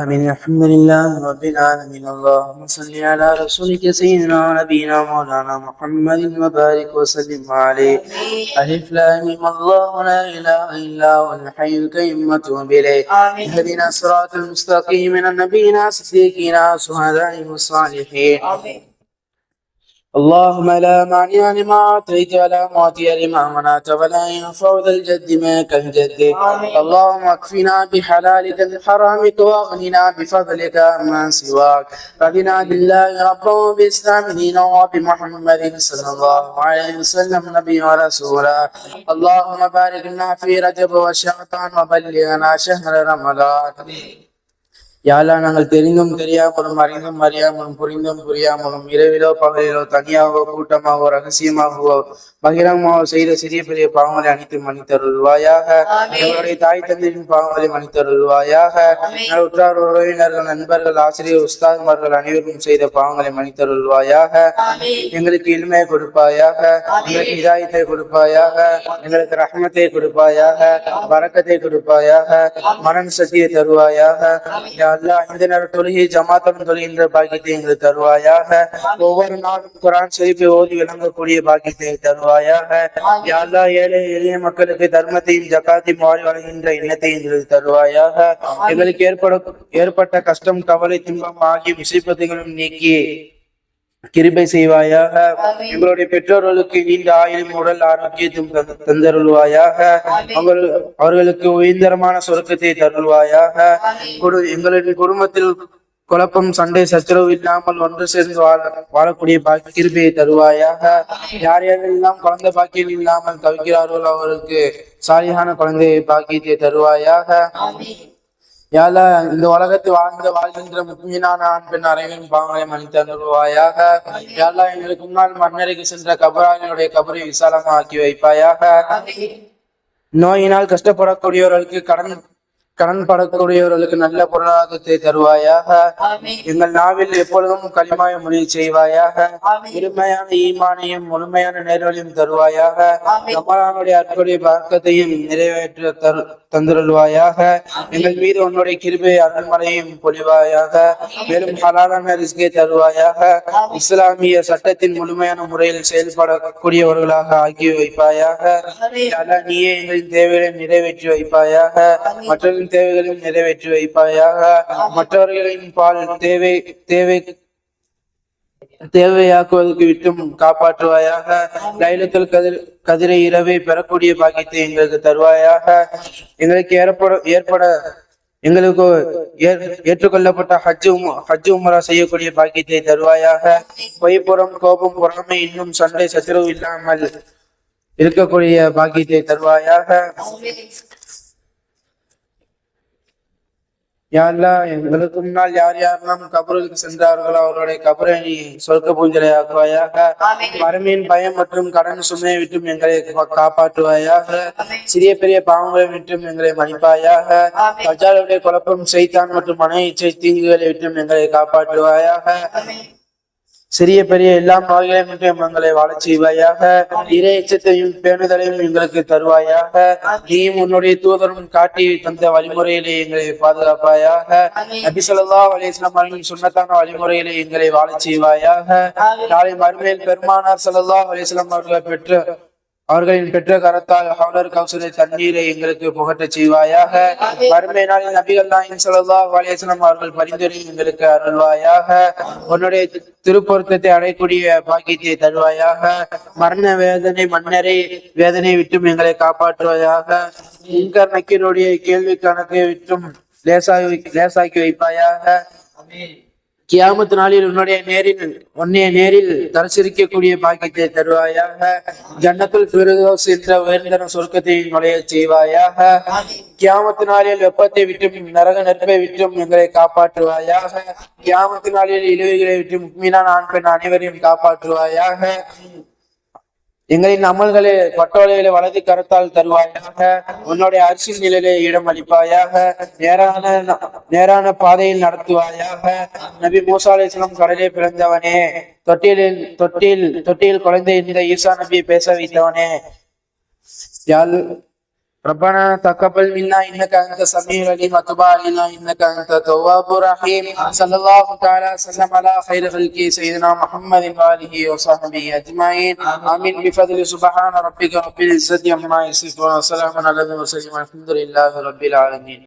آمين. الحمد لله رب العالمين. اللهم صل على رسولك سيدنا ونبينا مولانا محمد وبارك وسلم عليه. ألف لام ميم. الله لا إله إلا هو الحي القيوم وأتوب إليه. اهدنا الصراط المستقيم من النبيين الصديقين والشهداء والصالحين. اللهم لا مانع لما أعطيت ولا معطي لما منعت ولا ينفع ذا الجد منك الجد. اللهم اكفنا بحلالك من حرامك واغننا بفضلك عمن سواك. رضينا بالله ربا وبالإسلام دينا وبمحمد صلى الله عليه وسلم نبيا ورسولا. اللهم بارك لنا في رجب وشعبان وبلغنا شهر رمضان. யாரெல்லாம் நாங்கள் தெரிந்தும் தெரியாமலும் அறிந்தும் அறியாமலும் புரிந்தும் புரியாமலும் இரவிலோ பகலிலோ தனியாகவோ கூட்டமாகவோ ரகசியமாகவோ பகிரங்கமாக செய்த சிறிய பெரிய பாவங்களை அனைத்து மன்னித்தருள்வாயாக. எங்களுடைய தாய் தந்தையின் பாவங்களை மன்னித்தருள்வாயாக. உற்றார் உறவினர்கள் நண்பர்கள் ஆசிரியர் உஸ்தாதுமார்கள் அனைவரும் செய்த பாவங்களை மன்னித்தருள்வாயாக. எங்களுக்கு இல்மையை கொடுப்பாயாக, எங்களுக்கு இதாயத்தை கொடுப்பாயாக, எங்களுக்கு ரஹ்மத்தை கொடுப்பாயாக, பரக்கத்தை கொடுப்பாயாக, மரண சக்தியை தருவாயாக. இந்த நேர தொழுகை ஜமாத்துடன் தொழுகின்ற பாக்கியத்தை எங்களுக்கு தருவாயாக. ஒவ்வொரு நாளும் குர்ஆன் ஷரீஃபை ஓதி விளங்கக்கூடிய பாக்கியத்தை தருவாயாக. யா அல்லாஹ் ஏழை எளிய மக்களுக்கு தர்மத்தையும் ஜகாத்தையும் வாரி வழங்குகின்ற எண்ணத்தை எங்களுக்கு தருவாயாக. எங்களுக்கு ஏற்பட்ட கஷ்டம் கவலை துன்பம் ஆகிய விசைப்பதைகளும் நீக்கி கிருபை செய்வாயாக. எங்களுடைய பெற்றோர்களுக்கு நீண்ட ஆயுளும் உடல் ஆரோக்கியத்தையும் தந்தருள்வாயாக. அவர்களுக்கு உயர்ந்தரமான சொர்க்கத்தை தருள்வாயாக. எங்களுடைய குடும்பத்தில் குழப்பம் சண்டை சச்சரவு இல்லாமல் ஒன்று சேர்ந்து வாழக்கூடிய கிருபையை தருவாயாக. யார் யாரெல்லாம் குழந்தை பாக்கியம் இல்லாமல் தவிக்கிறார்களோ அவர்களுக்கு சாலியான குழந்தையை பாக்கியத்தை தருவாயாக. யாழ் இந்த உலகத்தை வாழ்கின்ற முக்கியமான ஆண் பெண் அனைவரும் பாவங்களை மன்னித்து அனுபவாயாக. யாழ் எங்களுக்கு முன்னால் மன்னரைக்கு சென்ற கபராளிகளுடைய கபரை விசாலமாக்கி வைப்பாயாக. நோயினால் கஷ்டப்படக்கூடியவர்களுக்கு கடன் படக்கூடியவர்களுக்கு நல்ல பொருளாதாரத்தை தருவாயாக. எங்கள் நாவில் எப்பொழுதும் களிமாய மொழி செய்வாயாக. முழுமையான ஈமானையும் முழுமையான நேர்வழியும் தருவாயாக. ரமலானுடைய அற்புடைய பழக்கத்தையும் நிறைவேற்ற தந்துருள்வாயாக. எங்கள் மீது உன்னுடைய கிருபை அருள்மலையும் பொழிவாயாக. மேலும் ஹலாலான ரிஸ்கை தருவாயாக. இஸ்லாமிய சட்டத்தின் முழுமையான முறையில் செயல்படக்கூடியவர்களாக ஆக்கி வைப்பாயாக. நீயே எங்களின் தேவைகளை நிறைவேற்றி வைப்பாயாக. மற்றவர்களின் தேவைகளையும் நிறைவேற்றி வைப்பாயாக. மற்றவர்களின் பால் தேவையாக்குவதற்கு விட்டும் காப்பாற்றுவாயாக. லைலத்துல் கதிரை இரவை பெறக்கூடிய பாக்கியத்தை எங்களுக்கு தருவாயாக. எங்களுக்கு எங்களுக்கு ஏற்றுக்கொள்ளப்பட்ட ஹஜ் உம்ரா செய்யக்கூடிய பாக்கியத்தை தருவாயாக. பொய்ப்புறம் கோபம் பொறாமை இன்னும் சண்டை சச்சரவு இல்லாமல் இருக்கக்கூடிய பாக்கியத்தை தருவாயாக. யாரெல்லாம் எங்களுக்கு முன்னால் யார் யாரெல்லாம் கபருக்கு சென்றார்களோ அவருடைய கபரை நீ சொர்க்க பூஞ்சலை ஆக்குவாயாக. மறுமையின் பயம் மற்றும் கடன் சுமையை விட்டும் எங்களை காப்பாற்றுவாயாக. சிறிய பெரிய பாவங்களை விட்டும் எங்களை மன்னிப்பாயாக. தஜ்ஜாலுடைய குழப்பம் சைத்தான் மற்றும் மன இச்சை தீங்குகளை விட்டும் எங்களை காப்பாற்றுவாயாக. சிறிய பெரிய எல்லா நோய்களையும் எங்களை வாழச் செய்வாயாக. இறை எச்சத்தையும் பேணுதலையும் எங்களுக்கு தருவாயாக. நீயும் உன்னுடைய தூதரும் காட்டி தந்த வழிமுறையிலே எங்களை பாதுகாப்பாயாக. நபி ஸல்லல்லாஹு அலைஹி வஸல்லம் அவர்களின் சுன்னத்தான வழிமுறையிலே எங்களை வாழச் செய்வாயாக. நாளை மறுமையில் பெருமானார் ஸல்லல்லாஹு அலைஹி வஸல்லம் அவர்களின் பெற்ற கரத்தால் ஹவுலர் கௌசரை தண்ணீரை எங்களுக்கு புகட்ட செய்வாயாக. மறுமை நாளில் நபிகள் நாயகம் ஸல்லல்லாஹு அலைஹி வஸல்லம் அவர்கள் பரிந்துரை எங்களுக்கு அருள்வாயாக. உன்னுடைய திருப்பொருத்தத்தை அடையக்கூடிய பாக்கியத்தை தருவாயாக. மரண வேதனை மன்னரை வேதனை விட்டும் எங்களை காப்பாற்றுவாயாக. முன்கர் நக்கீருடைய கேள்வி கணக்கை விட்டும் லேசாக்கி வைப்பாயாக. கியாமத்து நாளில் உன்னைய நேரில் தரிசிக்கக்கூடிய பாக்கியத்தை தருவாயாக. ஜன்னத்துல் ஃபிர்தௌஸ் என்ற உயர்ந்த சொர்க்கத்தை நுழைய செய்வாயாக. கியாமத்து நாளில் வெப்பத்தை விட்டும் நரக நெருப்பை விட்டும் எங்களை காப்பாற்றுவாயாக. கியாமத்து நாளில் இழிவுகளை விட்டு முக்மீனான ஆண் பெண் அனைவரையும் காப்பாற்றுவாயாக. எங்களின் அமல்களை பட்டோலைகளை வலது கரத்தால் தருவாயாக. உன்னுடைய அரிசின் நிலையிலே இடம் அளிப்பாயாக. நேரான பாதையில் நடத்துவாயாக. நபி மூசா அலைஹிஸ்ஸலாம் கடலே பிறந்தவனே, தொட்டியில் குழந்தை இந்த ஈசா நபியை பேச வைத்தவனே, ربنا تقبل منا انك انت السميع العليم وتب علينا انك انت التواب الرحيم. صلى الله تعالى وسلم على خير خلقه سيدنا محمد واله وصحبه اجمعين. امين بفضل سبحان ربك رب العزه عما يصفون وسلام على المرسلين والحمد لله رب العالمين.